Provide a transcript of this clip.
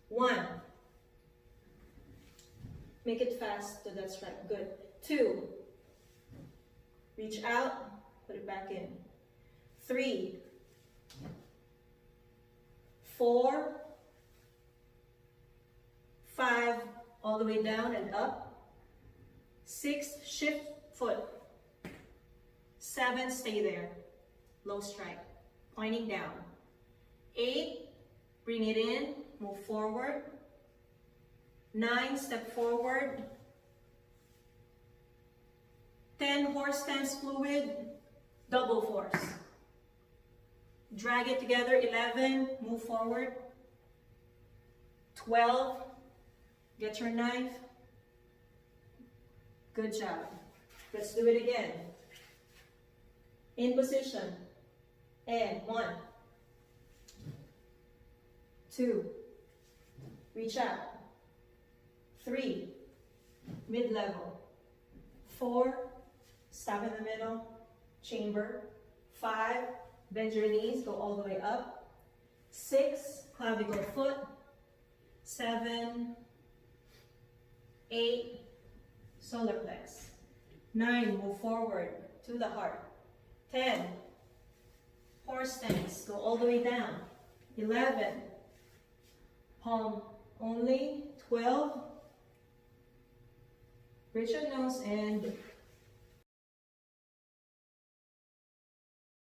1. Make it fast to that strike. Good. 2. Reach out, put it back in. 3. 4. 5. All the way down and up. 6. Shift foot. 7. Stay there. Low strike. Pointing down. 8. Bring it in. Move forward. 9. Step forward. 10. Horse stance fluid. Double force. Drag it together. 11. Move forward. 12. Get your knife. Good job. Let's do it again. In position. And 1. 2. Reach out. 3. Mid-level. 4. Stop in the middle. Chamber. 5. Bend your knees. Go all the way up. 6. Clavicle foot. 7. 8. Solar plex. 9. Move forward to the heart. 10. Horse stance. Go all the way down. 11. Palm only. 12. Bridge your nose and